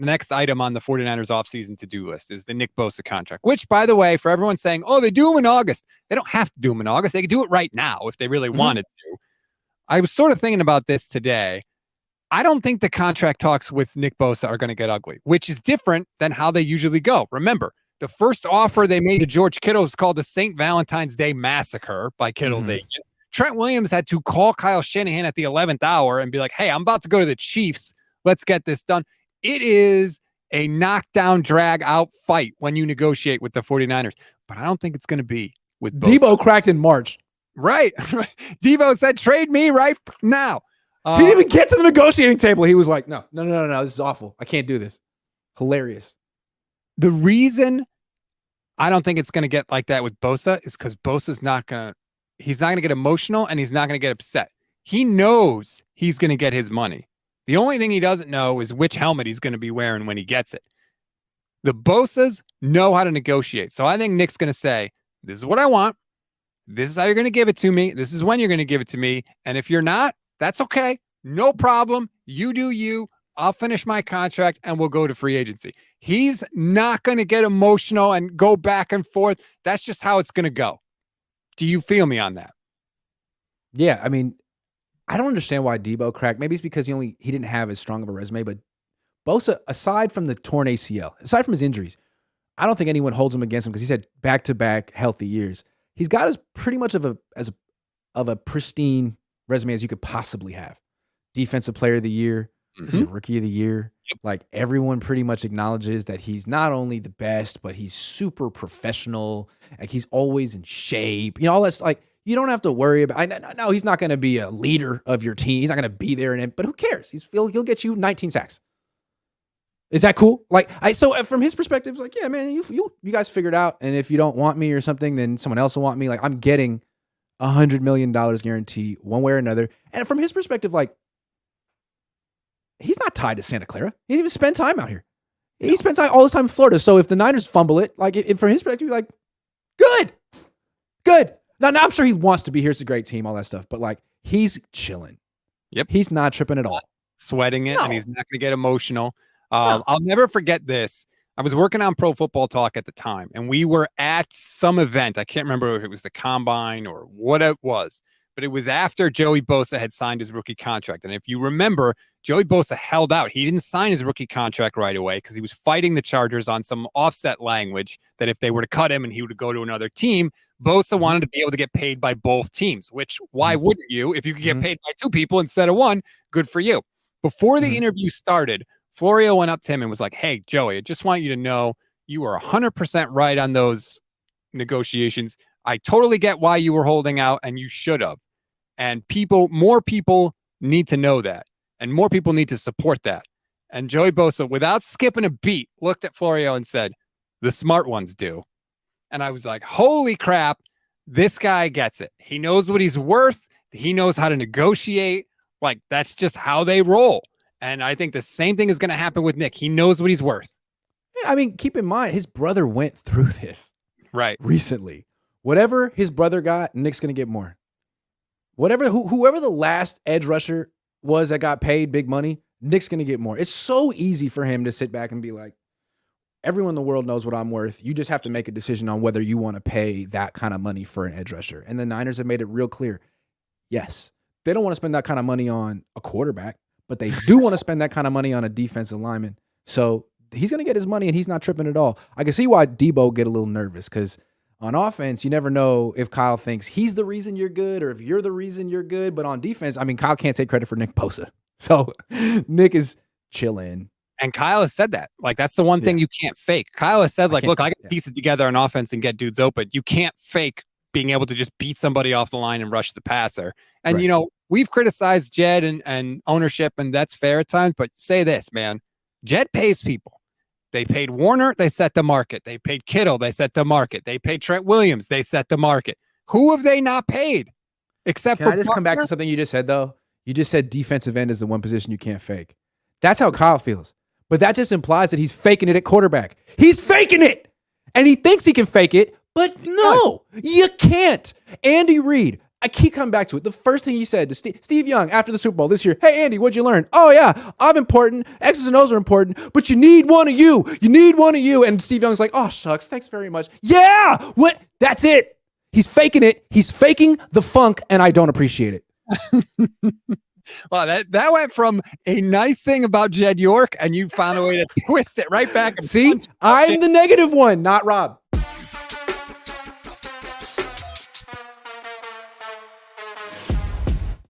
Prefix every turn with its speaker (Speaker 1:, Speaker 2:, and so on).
Speaker 1: the next item on the 49ers offseason to-do list is the Nick Bosa contract, which, by the way, for everyone saying, oh, they do them in August. They don't have to do them in August. They could do it right now if they really wanted to. I was sort of thinking about this today. I don't think the contract talks with Nick Bosa are going to get ugly, which is different than how they usually go. Remember, the first offer they made to George Kittle was called the St. Valentine's Day Massacre by Kittle's agent. Trent Williams had to call Kyle Shanahan at the 11th hour and be like, hey, I'm about to go to the Chiefs. Let's get this done. It is a knockdown, drag out fight when you negotiate with the 49ers, but I don't think it's going to be with Bosa.
Speaker 2: Debo cracked in March.
Speaker 1: Right. Debo said, trade me right now.
Speaker 2: He didn't even get to the negotiating table. He was like, no. This is awful. I can't do this. Hilarious.
Speaker 1: The reason I don't think it's going to get like that with Bosa is because Bosa's he's not going to get emotional and he's not going to get upset. He knows he's going to get his money. The only thing he doesn't know is which helmet he's going to be wearing when he gets it. The Bosas know how to negotiate. So I think Nick's going to say, this is what I want. This is how you're going to give it to me. This is when you're going to give it to me. And if you're not, that's okay. No problem. You do you. I'll finish my contract and we'll go to free agency. He's not going to get emotional and go back and forth. That's just how it's going to go. Do you feel me on that?
Speaker 2: Yeah, I mean, I don't understand why Debo cracked. Maybe it's because he didn't have as strong of a resume, but Bosa, aside from the torn ACL, aside from his injuries, I don't think anyone holds him against him because he's had back-to-back healthy years. He's got as pretty much of a pristine resume as you could possibly have. Defensive player of the year, rookie of the year. Yep. Like everyone pretty much acknowledges that he's not only the best, but he's super professional. Like he's always in shape. All that's like, you don't have to worry about. No, he's not going to be a leader of your team. He's not going to be there, but who cares? He'll get you 19 sacks. Is that cool? So from his perspective, it's like, yeah, man, you guys figured out. And if you don't want me or something, then someone else will want me. Like I'm getting $100 million guarantee one way or another. And from his perspective, like he's not tied to Santa Clara. He didn't even spend time out here. He spent all his time in Florida. So if the Niners fumble it, like from his perspective, like good. Now I'm sure he wants to be here. It's a great team, all that stuff. But like he's chilling.
Speaker 1: Yep.
Speaker 2: He's not tripping at all.
Speaker 1: Sweating it, and he's not going to get emotional. I'll never forget this. I was working on Pro Football Talk at the time, and we were at some event. I can't remember if it was the Combine or what it was, but it was after Joey Bosa had signed his rookie contract. And if you remember, Joey Bosa held out. He didn't sign his rookie contract right away because he was fighting the Chargers on some offset language that if they were to cut him and he would go to another team, Bosa wanted to be able to get paid by both teams, which why wouldn't you? If you could get paid by two people instead of one, good for you. Before the interview started, Florio went up to him and was like, hey, Joey, I just want you to know you were 100% right on those negotiations. I totally get why you were holding out and you should have. And more people need to know that. And more people need to support that. And Joey Bosa, without skipping a beat, looked at Florio and said, the smart ones do. And I was like, holy crap, this guy gets it. He knows what he's worth. He knows how to negotiate. Like, that's just how they roll. And I think the same thing is going to happen with Nick. He knows what he's worth.
Speaker 2: Yeah, I mean, keep in mind, his brother went through this recently. Whatever his brother got, Nick's going to get more. Whoever the last edge rusher was that got paid big money, Nick's going to get more. It's so easy for him to sit back and be like, everyone in the world knows what I'm worth. You just have to make a decision on whether you want to pay that kind of money for an edge rusher. And the Niners have made it real clear. Yes, they don't want to spend that kind of money on a quarterback, but they do want to spend that kind of money on a defensive lineman. So he's going to get his money and he's not tripping at all. I can see why Debo get a little nervous because on offense, you never know if Kyle thinks he's the reason you're good or if you're the reason you're good. But on defense, I mean, Kyle can't take credit for Nick Bosa. So Nick is chilling.
Speaker 1: And Kyle has said that. Like, that's the one thing you can't fake. Kyle has said, like, look, I can piece it together on offense and get dudes open. You can't fake being able to just beat somebody off the line and rush the passer. And, you know, we've criticized Jed and ownership, and that's fair at times. But say this, man. Jed pays people. They paid Warner, they set the market. They paid Kittle, they set the market. They paid Trent Williams, they set the market. Who have they not paid? Except
Speaker 2: Can I just come back to something you just said, though? You just said defensive end is the one position you can't fake. That's how Kyle feels. But that just implies that he's faking it at quarterback. He's faking it! And he thinks he can fake it, but no, you can't. Andy Reid, I keep coming back to it. The first thing he said to Steve Young after the Super Bowl this year, hey, Andy, what'd you learn? Oh, yeah, I'm important. X's and O's are important, but you need one of you. You need one of you. And Steve Young's like, oh, shucks, thanks very much. Yeah, what? That's it. He's faking it. He's faking the funk, and I don't appreciate it.
Speaker 1: Well, that went from a nice thing about Jed York, and you found a way to twist it right back.
Speaker 2: See, I'm the negative one, not Rob.